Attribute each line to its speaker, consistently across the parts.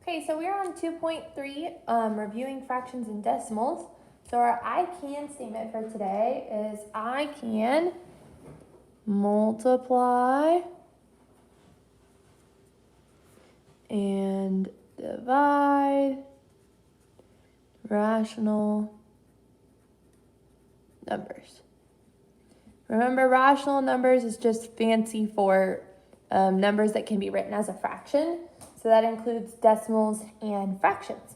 Speaker 1: Okay, so we're on 2.3, reviewing fractions and decimals. So our I can statement for today is I can multiply and divide rational numbers. Remember, rational numbers is just fancy for numbers that can be written as a fraction. So that includes decimals and fractions.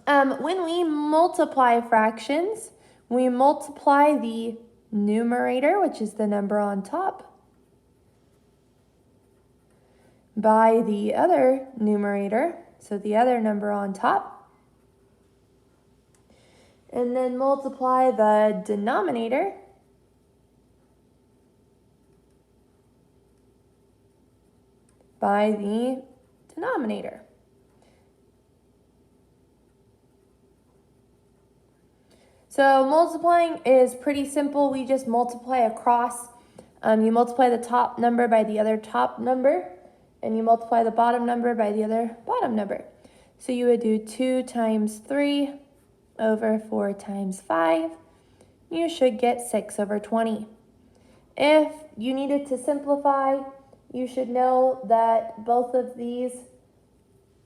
Speaker 1: When we multiply fractions, we multiply the numerator, which is the number on top, by the other numerator, so the other number on top, and then multiply the denominator by the denominator. So multiplying is pretty simple. We just multiply across. You multiply the top number by the other top number, and you multiply the bottom number by the other bottom number. So you would do 2 times 3 over 4 times 5. You should get 6 over 20. If you needed to simplify, you should know that both of these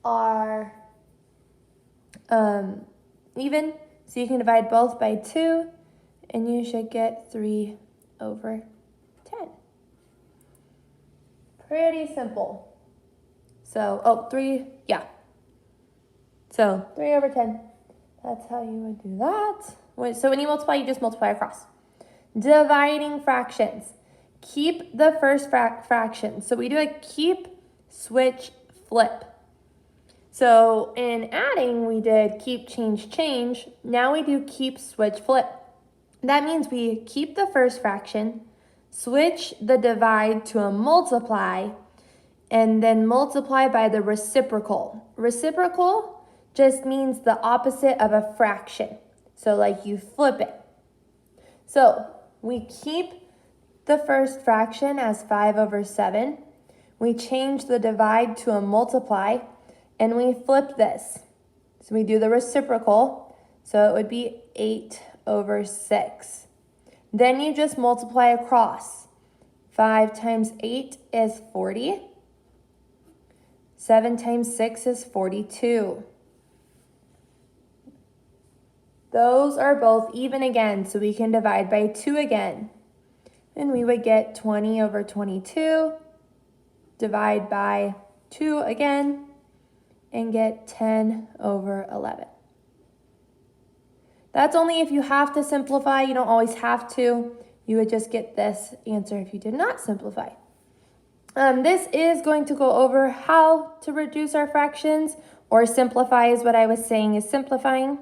Speaker 1: are even. So you can divide both by 2, and you should get 3 over 10. Pretty simple. So, 3, yeah. So 3 over 10. That's how you would do that. So when you multiply, you just multiply across. Dividing fractions. Keep the first fraction. So we do a keep, switch, flip. So in adding, we did keep, change, change. Now we do keep, switch, flip. That means we keep the first fraction, switch the divide to a multiply, and then multiply by the reciprocal. Reciprocal just means the opposite of a fraction. So like you flip it. So we keep the first fraction as 5 over 7. We change the divide to a multiply, and we flip this. So we do the reciprocal. So it would be 8 over 6. Then you just multiply across. 5 times 8 is 40. 7 times 6 is 42. Those are both even again, so we can divide by 2 again. And we would get 20 over 22. Divide by 2 again, and get 10 over 11. That's only if you have to simplify. You don't always have to. You would just get this answer if you did not simplify. This is going to go over how to reduce our fractions, or simplify is what I was saying is simplifying.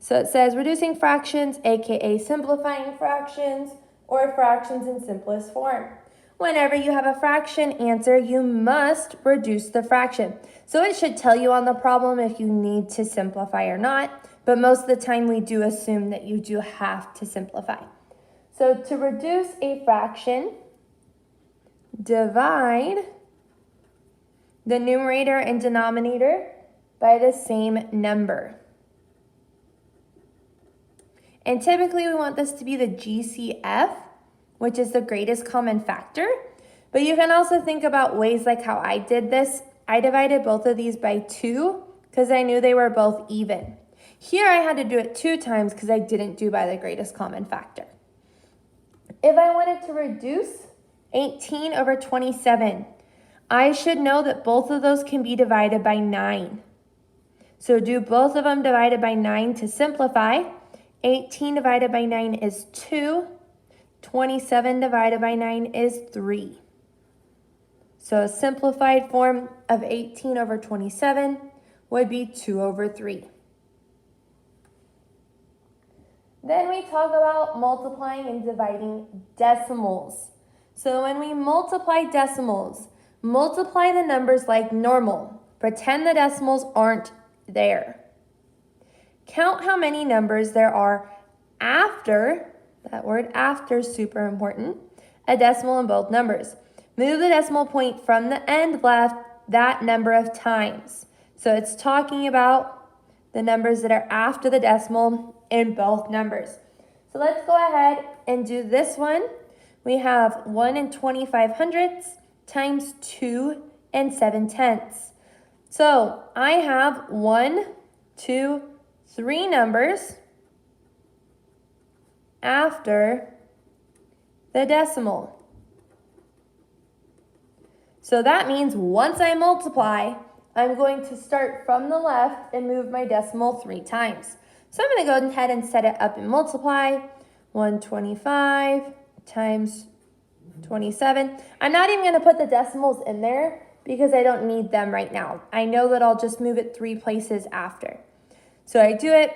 Speaker 1: So it says reducing fractions, aka simplifying fractions, or fractions in simplest form. Whenever you have a fraction answer, you must reduce the fraction. So it should tell you on the problem if you need to simplify or not, but most of the time we do assume that you do have to simplify. So to reduce a fraction, divide the numerator and denominator by the same number. And typically we want this to be the GCF, which is the greatest common factor. But you can also think about ways like how I did this. I divided both of these by 2 because I knew they were both even. Here I had to do it 2 times because I didn't do by the greatest common factor. If I wanted to reduce 18 over 27, I should know that both of those can be divided by 9. So do both of them divided by 9 to simplify. 18 divided by 9 is 2. 27 divided by 9 is 3. So a simplified form of 18 over 27 would be 2 over 3. Then we talk about multiplying and dividing decimals. So when we multiply decimals, multiply the numbers like normal. Pretend the decimals aren't there. Count how many numbers there are after, that word after is super important, a decimal in both numbers. Move the decimal point from the end left that number of times. So it's talking about the numbers that are after the decimal in both numbers. So let's go ahead and do this one. We have 1 2500ths times 2 7/10. So I have 1, 2, 3 numbers after the decimal. So that means once I multiply, I'm going to start from the left and move my decimal 3 times. So I'm going to go ahead and set it up and multiply. 125 times 27. I'm not even going to put the decimals in there because I don't need them right now. I know that I'll just move it 3 places after. So I do it.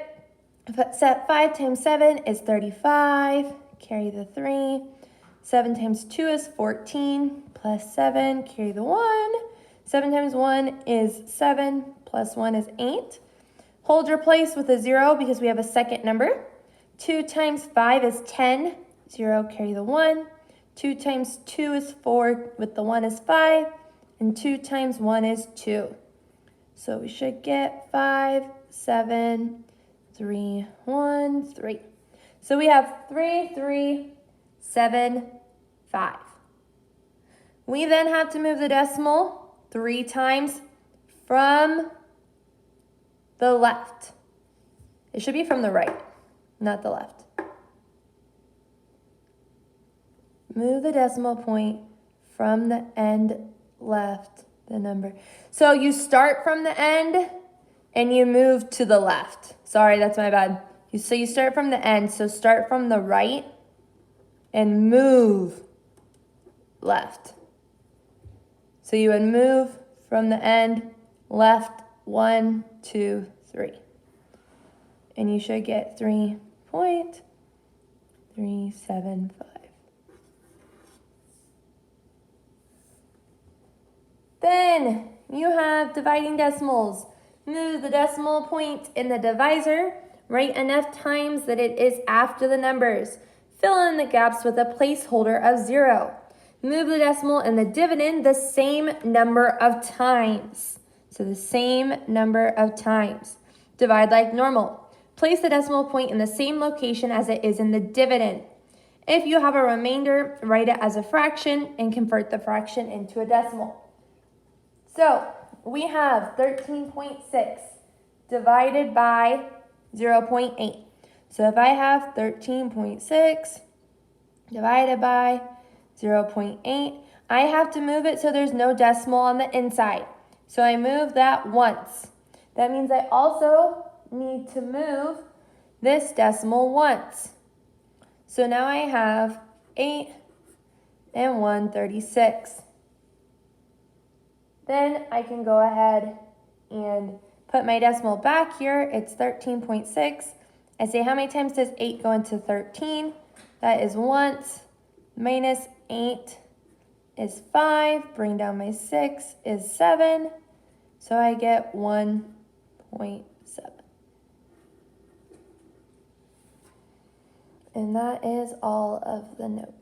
Speaker 1: Set 5 times 7 is 35. Carry the 3. 7 times 2 is 14. Plus 7, carry the 1. 7 times 1 is 7. Plus 1 is 8. Hold your place with a 0 because we have a second number. 2 times 5 is 10. 0, carry the 1. 2 times 2 is 4, with the 1 is 5. And 2 times 1 is 2. So we should get 5, 7, 3, 1, 3. So we have 3, 3, 7, 5. We then have to move the decimal 3 times from the left. It should be from the right, not the left. Move the decimal point from the end left, the number. So you start from the end and you move to the left. Sorry, that's my bad. So you start from the end. So start from the right and move left. So you would move from the end left 1, 2, 3. And you should get 3.375. Then you have dividing decimals. Move the decimal point in the divisor. Write enough times that it is after the numbers. Fill in the gaps with a placeholder of 0. Move the decimal in the dividend the same number of times. So the same number of times. Divide like normal. Place the decimal point in the same location as it is in the dividend. If you have a remainder, write it as a fraction and convert the fraction into a decimal. So we have 13.6 divided by 0.8. So if I have 13.6 divided by 0.8, I have to move it so there's no decimal on the inside. So I move that once. That means I also need to move this decimal once. So now I have 8 and 1/36. Then I can go ahead and put my decimal back here. It's 13.6. I say, how many times does 8 go into 13? That is once. Minus 8 is 5. Bring down my 6 is 7. So I get 1.7. And that is all of the notes.